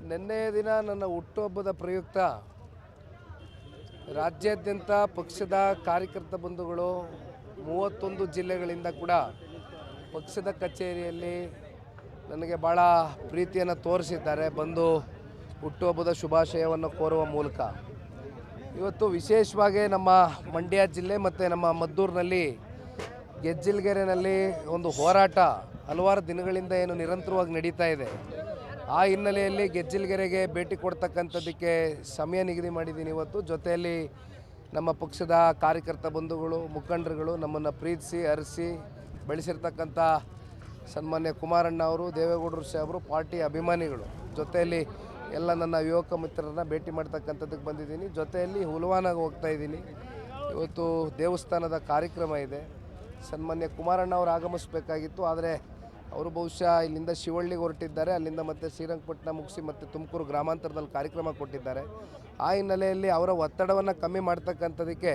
ನಿನ್ನೆಯ ದಿನ ನನ್ನ ಹುಟ್ಟುಹಬ್ಬದ ಪ್ರಯುಕ್ತ ರಾಜ್ಯಾದ್ಯಂತ ಪಕ್ಷದ ಕಾರ್ಯಕರ್ತ ಬಂಧುಗಳು 31 ಜಿಲ್ಲೆಗಳಿಂದ ಕೂಡ ಪಕ್ಷದ ಕಚೇರಿಯಲ್ಲಿ ನನಗೆ ಭಾಳ ಪ್ರೀತಿಯನ್ನು ತೋರಿಸಿದ್ದಾರೆ. ಬಂದು ಹುಟ್ಟುಹಬ್ಬದ ಶುಭಾಶಯವನ್ನು ಕೋರುವ ಮೂಲಕ ಇವತ್ತು ವಿಶೇಷವಾಗಿ ನಮ್ಮ ಮಂಡ್ಯ ಜಿಲ್ಲೆ ಮತ್ತು ನಮ್ಮ ಮದ್ದೂರಿನಲ್ಲಿ ಗೆಜ್ಜಿಲಗೆರೆನಲ್ಲಿ ಒಂದು ಹೋರಾಟ ಹಲವಾರು ದಿನಗಳಿಂದ ಏನು ನಿರಂತರವಾಗಿ ನಡೀತಾ ಇದೆ. ಆ ಹಿನ್ನೆಲೆಯಲ್ಲಿ ಗೆಜ್ಜಿಲಗೆರೆಗೆ ಭೇಟಿ ಕೊಡ್ತಕ್ಕಂಥದ್ದಕ್ಕೆ ಸಮಯ ನಿಗದಿ ಮಾಡಿದ್ದೀನಿ. ಇವತ್ತು ಜೊತೆಯಲ್ಲಿ ನಮ್ಮ ಪಕ್ಷದ ಕಾರ್ಯಕರ್ತ ಬಂಧುಗಳು, ಮುಖಂಡರುಗಳು, ನಮ್ಮನ್ನು ಪ್ರೀತಿಸಿ ಅರಸಿ ಬೆಳೆಸಿರ್ತಕ್ಕಂಥ ಸನ್ಮಾನ್ಯ ಕುಮಾರಣ್ಣ ಅವರು, ದೇವೇಗೌಡರು ಸಾಹೇಬರು, ಪಾರ್ಟಿ ಅಭಿಮಾನಿಗಳು, ಜೊತೆಯಲ್ಲಿ ಎಲ್ಲ ನನ್ನ ಯುವಕ ಮಿತ್ರರನ್ನ ಭೇಟಿ ಮಾಡ್ತಕ್ಕಂಥದ್ದಕ್ಕೆ ಬಂದಿದ್ದೀನಿ. ಜೊತೆಯಲ್ಲಿ ಹುಲ್ವಾನಾಗ ಹೋಗ್ತಾ ಇದ್ದೀನಿ. ಇವತ್ತು ದೇವಸ್ಥಾನದ ಕಾರ್ಯಕ್ರಮ ಇದೆ. ಸನ್ಮಾನ್ಯ ಕುಮಾರಣ್ಣ ಅವರು ಆಗಮಿಸಬೇಕಾಗಿತ್ತು, ಆದರೆ ಅವರು ಬಹುಶಃ ಇಲ್ಲಿಂದ ಶಿವಳ್ಳಿಗೆ ಹೊರಟಿದ್ದಾರೆ. ಅಲ್ಲಿಂದ ಮತ್ತೆ ಶ್ರೀರಂಗಪಟ್ಟಣ ಮುಗಿಸಿ ಮತ್ತೆ ತುಮಕೂರು ಗ್ರಾಮಾಂತರದಲ್ಲಿ ಕಾರ್ಯಕ್ರಮ ಕೊಟ್ಟಿದ್ದಾರೆ. ಆ ಹಿನ್ನೆಲೆಯಲ್ಲಿ ಅವರ ಒತ್ತಡವನ್ನು ಕಮ್ಮಿ ಮಾಡ್ತಕ್ಕಂಥದ್ದಕ್ಕೆ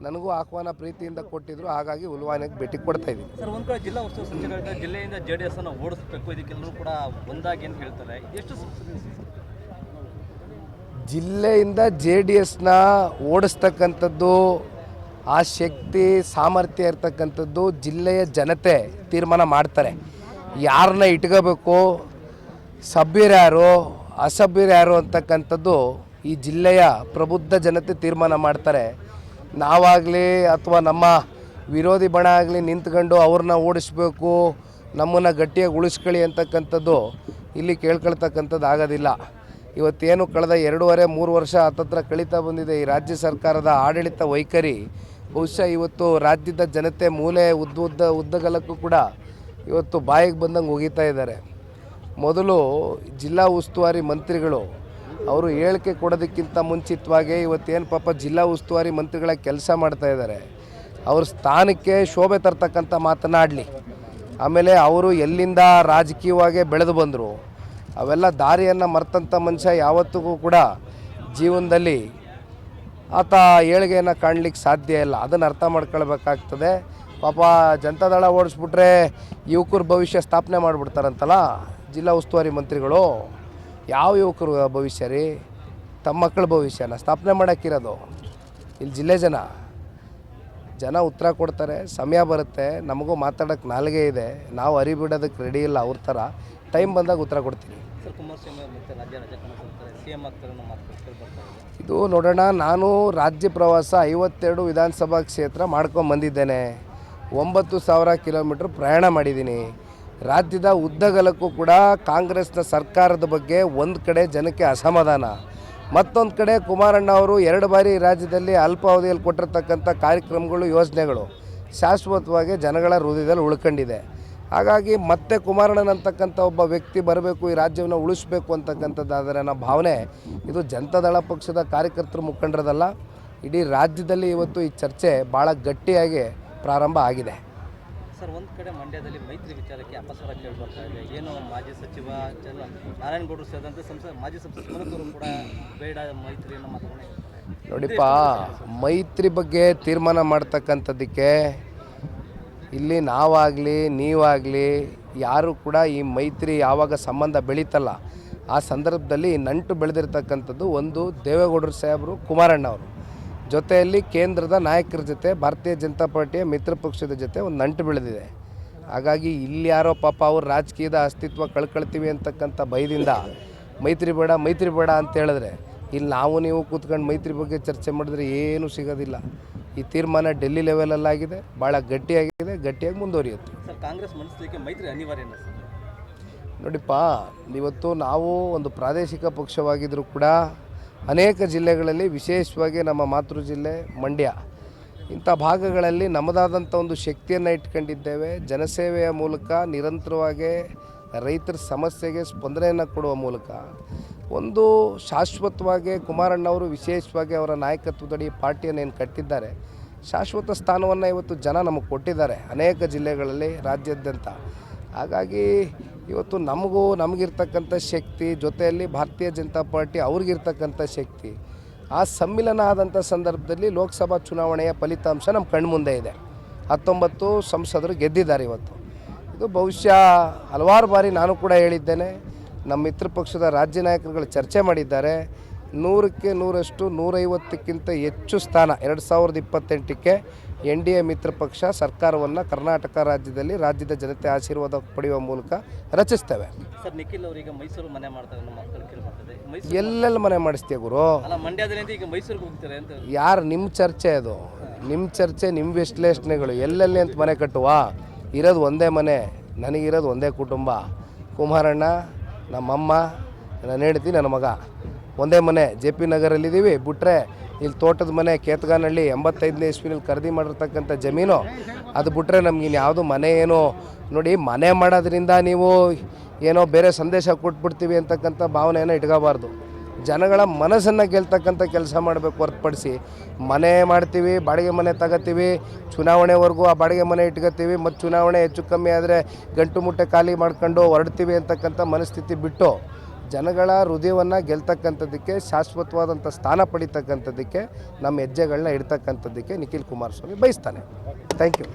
ನನಗೂ ಆಹ್ವಾನ ಪ್ರೀತಿಯಿಂದ ಕೊಟ್ಟಿದ್ದರು. ಹಾಗಾಗಿ ಹುಲ್ವಾನಿಗೆ ಭೇಟಿ ಕೊಡ್ತಾ ಇದ್ದೀನಿ. ಸರ್, ಒಂದು ಕಡೆ ಜಿಲ್ಲಾ ಉಸ್ತುವಾರಿ ಸಚಿವರಾದ ಜಿಲ್ಲೆಯಿಂದ JDS ಅನ್ನು ಓಡಿಸಬೇಕು, ಇದಕ್ಕೆಲ್ಲರೂ ಕೂಡ ಒಂದಾಗಿ ಅಂತ ಹೇಳ್ತಾರೆ. ಎಷ್ಟು ಜಿಲ್ಲೆಯಿಂದ JDSನ ಓಡಿಸ್ತಕ್ಕಂಥದ್ದು, ಆ ಶಕ್ತಿ ಸಾಮರ್ಥ್ಯ ಇರ್ತಕ್ಕಂಥದ್ದು ಜಿಲ್ಲೆಯ ಜನತೆ ತೀರ್ಮಾನ ಮಾಡ್ತಾರೆ. ಯಾರನ್ನ ಇಟ್ಕೋಬೇಕು, ಸಭ್ಯರ್ಯಾರು ಅಸಭ್ಯರ್ಯಾರು ಅಂತಕ್ಕಂಥದ್ದು ಈ ಜಿಲ್ಲೆಯ ಪ್ರಬುದ್ಧ ಜನತೆ ತೀರ್ಮಾನ ಮಾಡ್ತಾರೆ. ನಾವಾಗಲಿ ಅಥವಾ ನಮ್ಮ ವಿರೋಧಿ ಬಣ ಆಗಲಿ ನಿಂತ್ಕೊಂಡು ಅವ್ರನ್ನ ಓಡಿಸ್ಬೇಕು, ನಮ್ಮನ್ನು ಗಟ್ಟಿಯಾಗಿ ಉಳಿಸ್ಕೊಳ್ಳಿ ಅಂತಕ್ಕಂಥದ್ದು ಇಲ್ಲಿ ಕೇಳ್ಕೊಳ್ತಕ್ಕಂಥದ್ದು ಆಗೋದಿಲ್ಲ. ಇವತ್ತೇನು ಕಳೆದ 2.5-3 ವರ್ಷ ಹತ್ತತ್ರ ಕಳೀತಾ ಬಂದಿದೆ ಈ ರಾಜ್ಯ ಸರ್ಕಾರದ ಆಡಳಿತ ವೈಖರಿ, ಬಹುಶಃ ಇವತ್ತು ರಾಜ್ಯದ ಜನತೆ ಮೂಲೆ ಉದ್ದಗಲಕ್ಕೂ ಕೂಡ ಇವತ್ತು ಬಾಯಿಗೆ ಬಂದಂಗೆ ಹೋಗಿತಾ ಇದ್ದಾರೆ. ಮೊದಲು ಜಿಲ್ಲಾ ಉಸ್ತುವಾರಿ ಮಂತ್ರಿಗಳು ಅವರು ಹೇಳಿಕೆ ಕೊಡೋದಕ್ಕಿಂತ ಮುಂಚಿತವಾಗಿ ಇವತ್ತೇನು ಪಾಪ ಜಿಲ್ಲಾ ಉಸ್ತುವಾರಿ ಮಂತ್ರಿಗಳ ಕೆಲಸ ಮಾಡ್ತಾ ಇದ್ದಾರೆ, ಅವ್ರ ಸ್ಥಾನಕ್ಕೆ ಶೋಭೆ ತರ್ತಕ್ಕಂಥ ಮಾತನಾಡಲಿ. ಆಮೇಲೆ ಅವರು ಎಲ್ಲಿಂದ ರಾಜಕೀಯವಾಗಿ ಬೆಳೆದು ಬಂದರು, ಅವೆಲ್ಲ ದಾರಿಯನ್ನು ಮರ್ತಂಥ ಮನುಷ್ಯ ಯಾವತ್ತಿಗೂ ಕೂಡ ಜೀವನದಲ್ಲಿ ಆತ ಏಳಿಗೆಯನ್ನು ಕಾಣಲಿಕ್ಕೆ ಸಾಧ್ಯ ಇಲ್ಲ. ಅದನ್ನು ಅರ್ಥ ಮಾಡ್ಕೊಳ್ಬೇಕಾಗ್ತದೆ. ಪಾಪ ಜನತಾದಳ ಓಡಿಸ್ಬಿಟ್ರೆ ಯುವಕರ ಭವಿಷ್ಯ ಸ್ಥಾಪನೆ ಮಾಡಿಬಿಡ್ತಾರಂತಲ್ಲ ಜಿಲ್ಲಾ ಉಸ್ತುವಾರಿ ಮಂತ್ರಿಗಳು. ಯಾವ ಯುವಕರು ಭವಿಷ್ಯ ರೀ? ತಮ್ಮ ಮಕ್ಕಳ ಭವಿಷ್ಯನ ಸ್ಥಾಪನೆ ಮಾಡೋಕ್ಕಿರೋದು ಇಲ್ಲಿ ಜಿಲ್ಲೆ ಜನ ಉತ್ತರ ಕೊಡ್ತಾರೆ. ಸಮಯ ಬರುತ್ತೆ, ನಮಗೂ ಮಾತಾಡೋಕ್ಕೆ ನಾಲ್ಗೆ ಇದೆ, ನಾವು ಅರಿಬಿಡೋದಕ್ಕೆ ರೆಡಿ ಇಲ್ಲ. ಅವ್ರ ಥರ ಟೈಮ್ ಬಂದಾಗ ಉತ್ತರ ಕೊಡ್ತೀನಿ. ಇದು ನೋಡೋಣ, ನಾನು ರಾಜ್ಯ ಪ್ರವಾಸ 52 ವಿಧಾನಸಭಾ ಕ್ಷೇತ್ರ ಮಾಡ್ಕೊಂಬಂದಿದ್ದೇನೆ. 9,000 ಕಿಲೋಮೀಟ್ರ್ ಪ್ರಯಾಣ ಮಾಡಿದ್ದೀನಿ. ರಾಜ್ಯದ ಉದ್ದಗಲಕ್ಕೂ ಕೂಡ ಕಾಂಗ್ರೆಸ್ನ ಸರ್ಕಾರದ ಬಗ್ಗೆ ಒಂದು ಕಡೆ ಜನಕ್ಕೆ ಅಸಮಾಧಾನ, ಮತ್ತೊಂದು ಕಡೆ ಕುಮಾರಣ್ಣ ಅವರು 2 ಬಾರಿ ರಾಜ್ಯದಲ್ಲಿ ಅಲ್ಪಾವಧಿಯಲ್ಲಿ ಕೊಟ್ಟಿರ್ತಕ್ಕಂಥ ಕಾರ್ಯಕ್ರಮಗಳು, ಯೋಜನೆಗಳು ಶಾಶ್ವತವಾಗಿ ಜನಗಳ ಹೃದಯದಲ್ಲಿ ಉಳ್ಕೊಂಡಿದೆ. ಹಾಗಾಗಿ ಮತ್ತೆ ಕುಮಾರಣ್ಣನಂತಕ್ಕಂಥ ಒಬ್ಬ ವ್ಯಕ್ತಿ ಬರಬೇಕು, ಈ ರಾಜ್ಯವನ್ನು ಉಳಿಸಬೇಕು ಅಂತಕ್ಕಂಥದ್ದಾದರೆ ನನ್ನ ಭಾವನೆ ಇದು ಜನತಾದಳ ಪಕ್ಷದ ಕಾರ್ಯಕರ್ತರು ಮುಖಂಡರದಲ್ಲ, ಇಡೀ ರಾಜ್ಯದಲ್ಲಿ ಇವತ್ತು ಈ ಚರ್ಚೆ ಭಾಳ ಗಟ್ಟಿಯಾಗಿ ಪ್ರಾರಂಭ ಆಗಿದೆ. ಸರ್, ಒಂದು ಕಡೆ ಮಂಡ್ಯದಲ್ಲಿ ಮೈತ್ರಿ ವಿಚಾರಕ್ಕೆ ಅಪಸ್ವರ ಕೇಳಿಬರ್ತಾ ಇದೆ. ಏನು ಮಾಜಿ ಸಚಿವ ನಾರಾಯಣಗೌಡರು ಸೇರಿದಂತೆ ಮಾಜಿ ಸಂಸದರು ಕೂಡ ಬೇಡ ಮೈತ್ರಿಯನ್ನು ಮಾತಾಡ್ತಾರೆ. ನೋಡಿಪ್ಪ, ಮೈತ್ರಿ ಬಗ್ಗೆ ತೀರ್ಮಾನ ಮಾಡ್ತಕ್ಕಂಥದ್ದಕ್ಕೆ ಇಲ್ಲಿ ನಾವಾಗಲಿ ನೀವಾಗಲಿ ಯಾರು ಕೂಡ ಈ ಮೈತ್ರಿ ಯಾವಾಗ ಸಂಬಂಧ ಬೆಳೀತಲ್ಲ ಆ ಸಂದರ್ಭದಲ್ಲಿ ನಂಟು ಬೆಳೆದಿರ್ತಕ್ಕಂಥದ್ದು ಒಂದು ದೇವೇಗೌಡರು ಸಾಹೇಬರು, ಕುಮಾರಣ್ಣ ಅವರು, ಜೊತೆಯಲ್ಲಿ ಕೇಂದ್ರದ ನಾಯಕರ ಜೊತೆ ಭಾರತೀಯ ಜನತಾ ಪಾರ್ಟಿಯ ಮಿತ್ರ ಪಕ್ಷದ ಜೊತೆ ಒಂದು ನಂಟು ಬೆಳೆದಿದೆ. ಹಾಗಾಗಿ ಇಲ್ಲಿ ಯಾರೋ ಪಾಪ ಅವ್ರು ರಾಜಕೀಯದ ಅಸ್ತಿತ್ವ ಕಳ್ಕೊಳ್ತೀವಿ ಅಂತಕ್ಕಂಥ ಭಯದಿಂದ ಮೈತ್ರಿ ಬೇಡ ಅಂತ ಹೇಳಿದ್ರೆ, ಇಲ್ಲಿ ನಾವು ನೀವು ಕೂತ್ಕೊಂಡು ಮೈತ್ರಿ ಬಗ್ಗೆ ಚರ್ಚೆ ಮಾಡಿದ್ರೆ ಏನೂ ಸಿಗೋದಿಲ್ಲ. ಈ ತೀರ್ಮಾನ ಡೆಲ್ಲಿ ಲೆವೆಲಲ್ಲಾಗಿದೆ, ಭಾಳ ಗಟ್ಟಿಯಾಗಿ ಮುಂದುವರಿಯುತ್ತೆ. ಸರ್, ಕಾಂಗ್ರೆಸ್ ಮನಸ್ಸಿಗೆ ಮೈತ್ರಿ ಅನಿವಾರ್ಯ ನೋಡಿಪ್ಪ, ಇವತ್ತು ನಾವು ಒಂದು ಪ್ರಾದೇಶಿಕ ಪಕ್ಷವಾಗಿದ್ದರೂ ಕೂಡ ಅನೇಕ ಜಿಲ್ಲೆಗಳಲ್ಲಿ, ವಿಶೇಷವಾಗಿ ನಮ್ಮ ಮಾತೃ ಜಿಲ್ಲೆ ಮಂಡ್ಯ, ಇಂಥ ಭಾಗಗಳಲ್ಲಿ ನಮ್ಮದಾದಂಥ ಒಂದು ಶಕ್ತಿಯನ್ನು ಇಟ್ಕೊಂಡಿದ್ದೇವೆ. ಜನಸೇವೆಯ ಮೂಲಕ ನಿರಂತರವಾಗಿ ರೈತರ ಸಮಸ್ಯೆಗೆ ಸ್ಪಂದನೆಯನ್ನು ಕೊಡುವ ಮೂಲಕ ಒಂದು ಶಾಶ್ವತವಾಗಿ ಕುಮಾರಣ್ಣವರು ವಿಶೇಷವಾಗಿ ಅವರ ನಾಯಕತ್ವದಡಿ ಪಾರ್ಟಿಯನ್ನು ಏನು ಕಟ್ಟಿದ್ದಾರೆ, ಶಾಶ್ವತ ಸ್ಥಾನವನ್ನು ಇವತ್ತು ಜನ ನಮಗೆ ಕೊಟ್ಟಿದ್ದಾರೆ ಅನೇಕ ಜಿಲ್ಲೆಗಳಲ್ಲಿ, ರಾಜ್ಯಾದ್ಯಂತ. ಹಾಗಾಗಿ ಇವತ್ತು ನಮಗಿರ್ತಕ್ಕಂಥ ಶಕ್ತಿ ಜೊತೆಯಲ್ಲಿ ಭಾರತೀಯ ಜನತಾ ಪಾರ್ಟಿ ಅವ್ರಿಗಿರ್ತಕ್ಕಂಥ ಶಕ್ತಿ, ಆ ಸಮ್ಮಿಲನ ಆದಂಥ ಸಂದರ್ಭದಲ್ಲಿ ಲೋಕಸಭಾ ಚುನಾವಣೆಯ ಫಲಿತಾಂಶ ನಮ್ಮ ಕಣ್ಮುಂದೆ ಇದೆ. 19 ಸಂಸದರು ಗೆದ್ದಿದ್ದಾರೆ ಇವತ್ತು. ಇದು ಬಹುಶಃ ಹಲವಾರು ಬಾರಿ ನಾನು ಕೂಡ ಹೇಳಿದ್ದೇನೆ, ನಮ್ಮ ಮಿತ್ರ ಪಕ್ಷದ ರಾಜ್ಯ ನಾಯಕರುಗಳು ಚರ್ಚೆ ಮಾಡಿದ್ದಾರೆ. 100ಕ್ಕೆ 100ರಷ್ಟು 150ಕ್ಕಿಂತ ಹೆಚ್ಚು ಸ್ಥಾನ 2028ಕ್ಕೆ NDA ಮಿತ್ರ ಪಕ್ಷ ಸರ್ಕಾರವನ್ನು ಕರ್ನಾಟಕ ರಾಜ್ಯದಲ್ಲಿ ರಾಜ್ಯದ ಜನತೆ ಆಶೀರ್ವಾದ ಪಡೆಯುವ ಮೂಲಕ ರಚಿಸ್ತೇವೆ. ಸರ್, ನಿಖಿಲ್ ಅವರೀಗ ಮೈಸೂರು ಮನೆ ಮಾಡ್ತಾರೆ ನಮ್ಮ ಮಕ್ಕಳು ಕೇಳ್ಬರ್ತದೆ. ಎಲ್ಲೆಲ್ಲಿ ಮನೆ ಮಾಡಿಸ್ತೀಯ ಗುರು? ಅಲ್ಲ, ಮಂಡ್ಯದಲ್ಲಿ ಈಗ ಮೈಸೂರಿಗೆ ಹೋಗ್ತಾರೆ ಅಂತ. ಯಾರು ನಿಮ್ಮ ಚರ್ಚೆ ಅದು? ನಿಮ್ಮ ಚರ್ಚೆ, ನಿಮ್ಮ ವಿಶ್ಲೇಷಣೆಗಳು. ಎಲ್ಲೆಲ್ಲಿ ಅಂತ ಮನೆ ಕಟ್ಟುವ? ಇರೋದು ಒಂದೇ ಮನೆ, ನನಗಿರೋದು ಒಂದೇ ಕುಟುಂಬ. ಕುಮಾರಣ್ಣ, ನಮ್ಮಮ್ಮ, ನನ್ನ ಹೆಂಡತಿ, ನನ್ನ ಮಗ. ಒಂದೇ ಮನೆ JP ನಗರಲ್ಲಿದ್ದೀವಿ. ಬಿಟ್ಟರೆ ಇಲ್ಲಿ ತೋಟದ ಮನೆ ಕೇತಗಾನಹಳ್ಳಿ 85ನೇ ಇಸ್ವಿನಲ್ಲಿ ಖರೀದಿ ಮಾಡಿರ್ತಕ್ಕಂಥ ಜಮೀನು. ಅದು ಬಿಟ್ಟರೆ ನಮಗಿನ್ನು ಯಾವುದು ಮನೆ ಏನೋ ನೋಡಿ. ಮನೆ ಮಾಡೋದ್ರಿಂದ ನೀವು ಏನೋ ಬೇರೆ ಸಂದೇಶ ಕೊಟ್ಬಿಡ್ತೀವಿ ಅಂತಕ್ಕಂಥ ಭಾವನೆಯನ್ನು ಇಟ್ಕೋಬಾರ್ದು. ಜನಗಳ ಮನಸ್ಸನ್ನು ಗೆಲ್ತಕ್ಕಂಥ ಕೆಲಸ ಮಾಡಬೇಕು ಹೊರತುಪಡಿಸಿ ಮನೆ ಮಾಡ್ತೀವಿ, ಬಾಡಿಗೆ ಮನೆ ತಗೋತೀವಿ, ಚುನಾವಣೆವರೆಗೂ ಆ ಬಾಡಿಗೆ ಮನೆ ಇಟ್ಕೋತೀವಿ, ಮತ್ತು ಚುನಾವಣೆ ಹೆಚ್ಚು ಕಮ್ಮಿ ಆದರೆ ಗಂಟು ಮುಟ್ಟೆ ಖಾಲಿ ಮಾಡ್ಕೊಂಡು ಹೊರಡ್ತೀವಿ ಅಂತಕ್ಕಂಥ ಮನಸ್ಥಿತಿ ಬಿಟ್ಟು ಜನಗಳ ಹೃದಯವನ್ನು ಗೆಲ್ತಕ್ಕಂಥದ್ದಕ್ಕೆ, ಶಾಶ್ವತವಾದಂಥ ಸ್ಥಾನ ಪಡಿತಕ್ಕಂಥದ್ದಕ್ಕೆ, ನಮ್ಮ ಹೆಜ್ಜೆಗಳನ್ನ ಇಡ್ತಕ್ಕಂಥದ್ದಕ್ಕೆ ನಿಖಿಲ್ ಕುಮಾರಸ್ವಾಮಿ ಬಯಸ್ತಾನೆ. Thank you.